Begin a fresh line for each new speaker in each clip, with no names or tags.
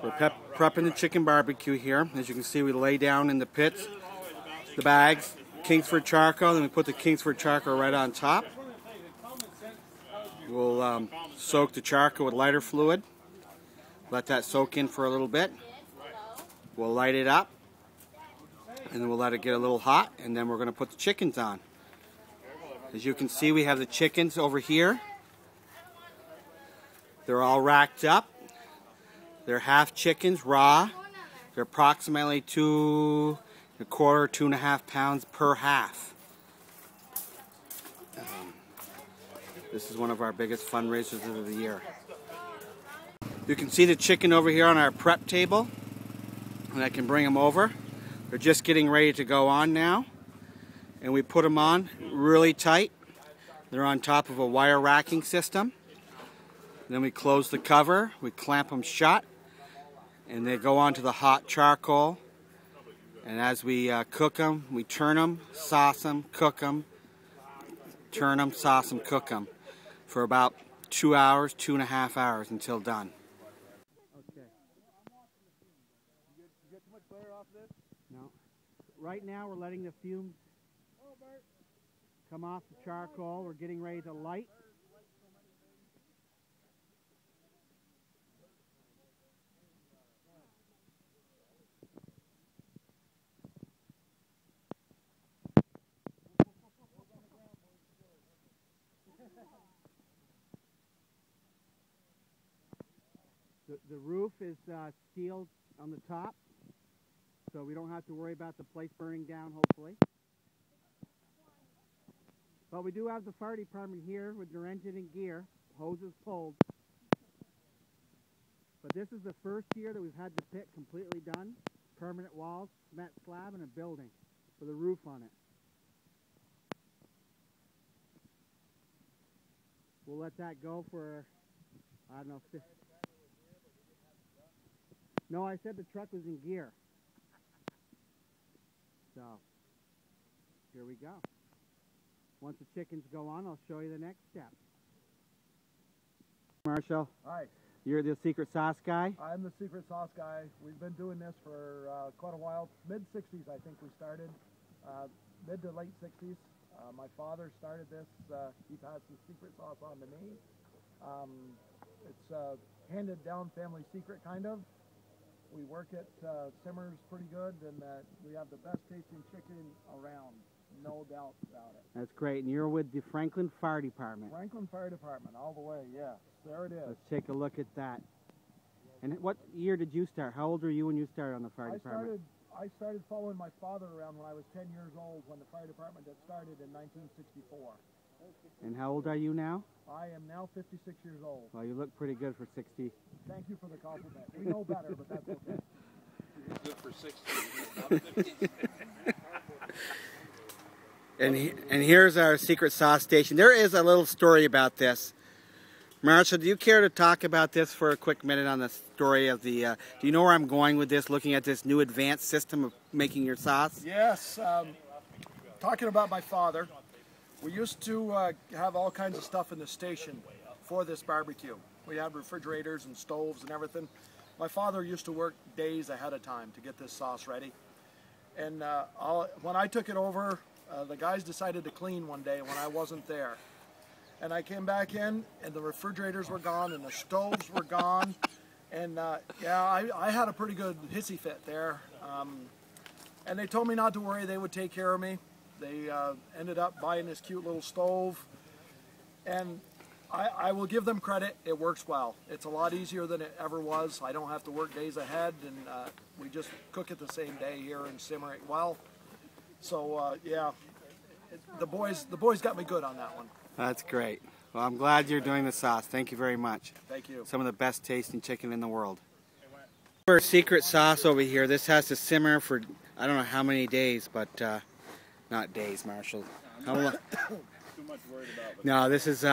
We're prepping the chicken barbecue here. As you can see, we lay down in the pits, the bags, Kingsford charcoal, then we put the Kingsford charcoal right on top. We'll soak the charcoal with lighter fluid. Let that soak in for a little bit. We'll light it up, and then we'll let it get a little hot, and then we're going to put the chickens on. As you can see, we have the chickens over here. They're all racked up. They're half chickens, raw. They're approximately 2 1/4, 2.5 pounds per half. This is one of our biggest fundraisers of the year. You can see the chicken over here on our prep table, and I can bring them over. They're just getting ready to go on now, and we put them on really tight. They're on top of a wire racking system. Then we close the cover, we clamp them shut, and they go onto the hot charcoal. And as we cook them, we turn them, sauce them, cook them, turn them, sauce them, cook them for about 2 hours, 2.5 hours until done. Okay. You get too much glare off this? No. Right now we're letting the fumes come off the charcoal. We're getting ready to light. The roof is sealed on the top, so we don't have to worry about the place burning down, hopefully. But we do have the fire department here with their engine and gear, hoses pulled. But this is the first year that we've had the pit completely done, permanent walls, cement slab, and a building with a roof on it. We'll let that go for, I don't know, no, I said the truck was in gear. So, here we go. Once the chickens go on, I'll show you the next step. Marshall.
Hi.
You're the secret sauce guy?
I'm the secret sauce guy. We've been doing this for quite a while. Mid-60s, I think we started. Mid to late 60s. My father started this. He passed the secret sauce on to me. It's a handed down family secret, kind of. We work it, simmers pretty good, and we have the best tasting chicken around, no doubt about it.
That's great, and you're with the Franklin Fire Department.
Franklin Fire Department, all the way, yes. There it is.
Let's take a look at that. And what year did you start? How old were you when you started on the fire department?
I started following my father around when I was 10 years old, when the fire department had started in 1964.
And how old are you now?
I am now 56 years old.
Well, you look pretty good for 60.
Thank you for the compliment. We know better, but that's okay.
You're good for 60.
And here's our secret sauce station. There is a little story about this. Marshall, do you care to talk about this for a quick minute on the story of the... do you know where I'm going with this, looking at this new advanced system of making your sauce?
Yes. Talking about my father, we used to have all kinds of stuff in the station for this barbecue. We had refrigerators and stoves and everything. My father used to work days ahead of time to get this sauce ready. And when I took it over, the guys decided to clean one day when I wasn't there. And I came back in, and the refrigerators were gone, and the stoves were gone. And yeah, I had a pretty good hissy fit there. And they told me not to worry, they would take care of me. They ended up buying this cute little stove. And I will give them credit, it works well. It's a lot easier than it ever was. I don't have to work days ahead, and we just cook it the same day here and simmer it well. So yeah, the boys got me good on that one.
That's great. Well, I'm glad you're doing the sauce. Thank you very much.
Thank you.
Some of the best tasting chicken in the world. For a secret sauce over here, this has to simmer for I don't know how many days, but not days, Marshall. How long? No, this is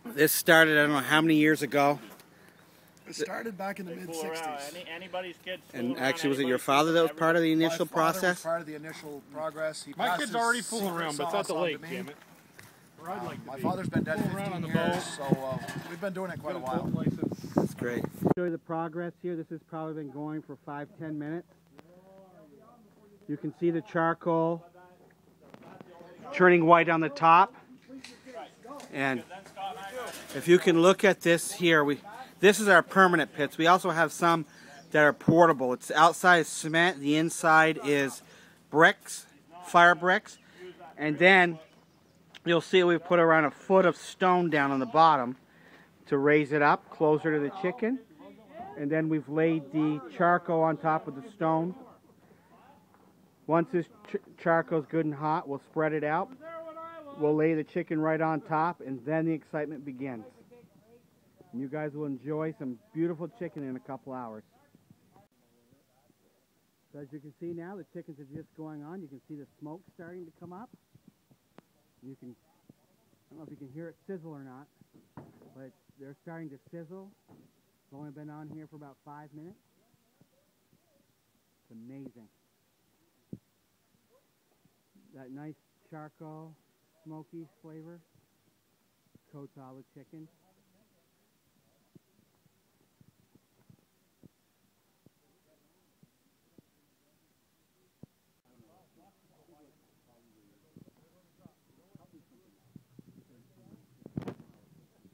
this started I don't know how many years ago.
It started back in the mid-60s.
Anybody's kids.
And actually, was it your father that was part of the initial process?
My father was part of the initial progress.
My kid's already fooling around, but it's at the lake, damn it.
My father's been dead 15 years, so we've been doing it quite a while.
That's great. Show you the progress here. This has probably been going for 5-10 minutes. You can see the charcoal turning white on the top. And if you can look at this here, this is our permanent pits. We also have some that are portable. It's outside is cement, the inside is bricks, fire bricks, and then you'll see we've put around a foot of stone down on the bottom to raise it up closer to the chicken, and then we've laid the charcoal on top of the stone. Once this charcoal is good and hot, we'll spread it out. We'll lay the chicken right on top, and then the excitement begins. And you guys will enjoy some beautiful chicken in a couple hours. So as you can see now, the chickens are just going on. You can see the smoke starting to come up. I don't know if you can hear it sizzle or not, but they're starting to sizzle. It's only been on here for about 5 minutes. It's amazing. That nice charcoal, smoky flavor coats all the chicken.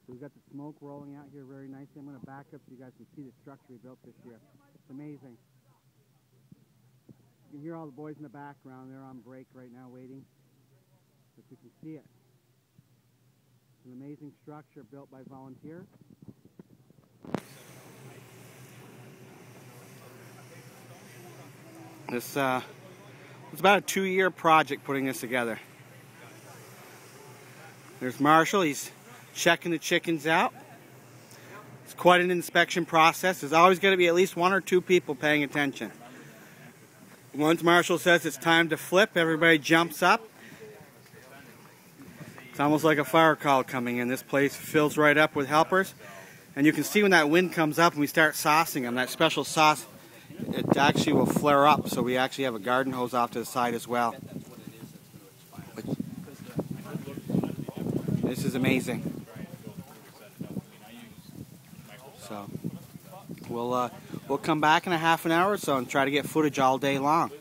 We've got the smoke rolling out here very nicely. I'm going to back up so you guys can see the structure we built this year. It's amazing. You can hear all the boys in the background. They're on break right now waiting. But you can see it. It's an amazing structure built by volunteers. It's about a 2-year project putting this together. There's Marshall. He's checking the chickens out. It's quite an inspection process. There's always going to be at least 1 or 2 people paying attention. Once Marshall says it's time to flip, everybody jumps up. It's almost like a fire call coming in. This place fills right up with helpers. And you can see when that wind comes up and we start saucing them, that special sauce, it actually will flare up. So we actually have a garden hose off to the side as well. This is amazing. So we'll come back in a half an hour or so and try to get footage all day long.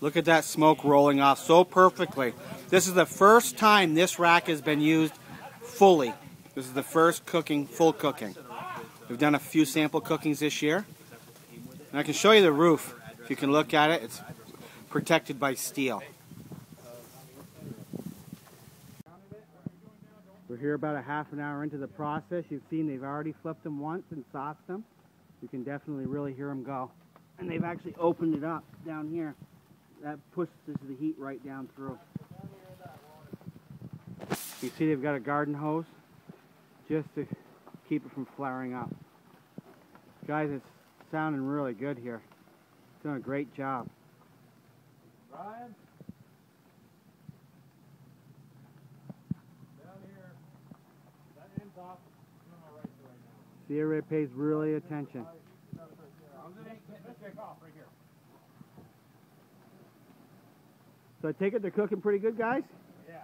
Look at that smoke rolling off so perfectly. This is the first time this rack has been used fully. This is the first full cooking. We've done a few sample cookings this year. And I can show you the roof. If you can look at it, it's protected by steel. We're here about a half an hour into the process. You've seen they've already flipped them once and sauced them. You can definitely really hear them go. And they've actually opened it up down here. That pushes the heat right down through. You see they've got a garden hose just to keep it from flaring up. Guys, it's sounding really good here. Doing a great job.
Brian? Down here. That end's off. Right now.
See, everybody pays really attention.
Let's take off right here.
So I take it they're cooking pretty good, guys?
Yeah.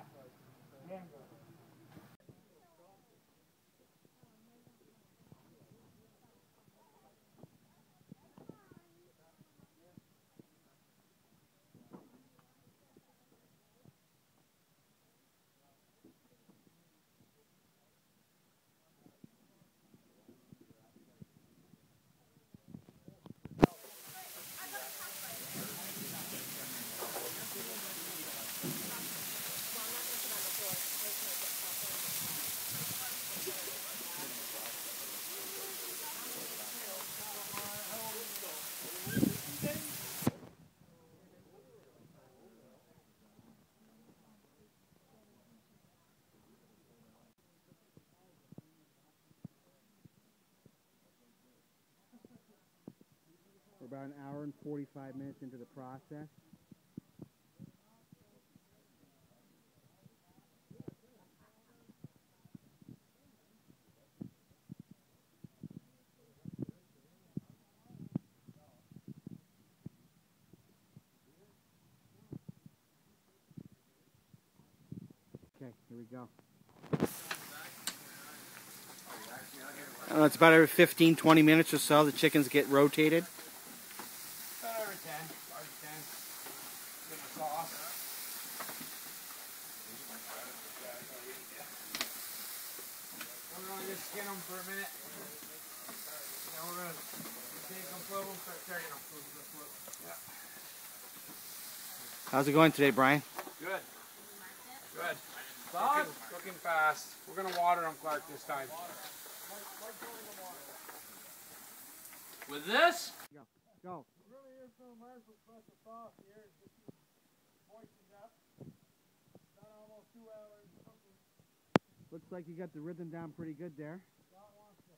We're about an hour and 45 minutes into the process. Okay, here we go. It's about every 15, 20 minutes or so the chickens get rotated.
About every 10, 5 to 10. Get the sauce. We're going to just skin them for a minute. Then we're going to take them, flip them, start checking them. Yeah.
How's it going today, Brian?
Good. Good. Cooking fast. We're going to water them, Clark, this time.
With this?
Go.
Really is no marvel plus the sauce here. It just moistens up. Done almost 2 hours cooking.
Looks like you got the rhythm down pretty good there.
Scott wants to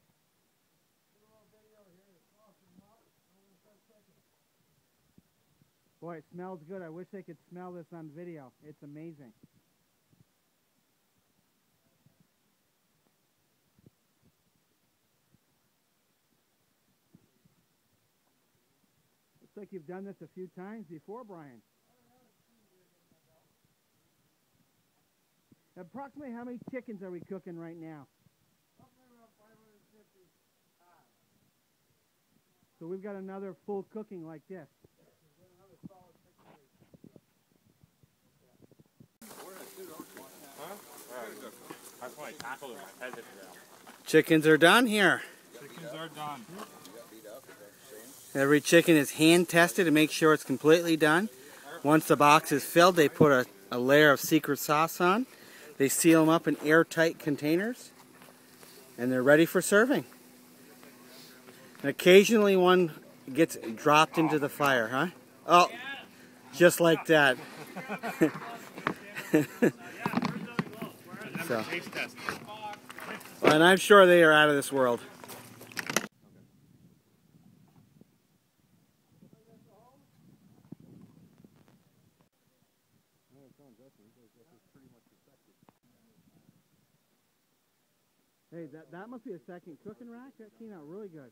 do a little video here. The sauce is hot. I'm going to start cooking.
Boy, it smells good. I wish I could smell this on video. It's amazing. Looks like you've done this a few times before, Brian. Approximately how many chickens are we cooking right now?
Something around 550 pounds.
So we've got another full cooking like this.
Another solid 6 days.
That's why I tackled him. I had it down.
Chickens are done here.
Chickens are done.
Every chicken is hand tested to make sure it's completely done. Once the box is filled, they put a layer of secret sauce on. They seal them up in airtight containers, and they're ready for serving. And occasionally one gets dropped into the fire, huh? Oh, just like that. So, and I'm sure they are out of this world. Hey, that must be a second cooking rack. That came out really good.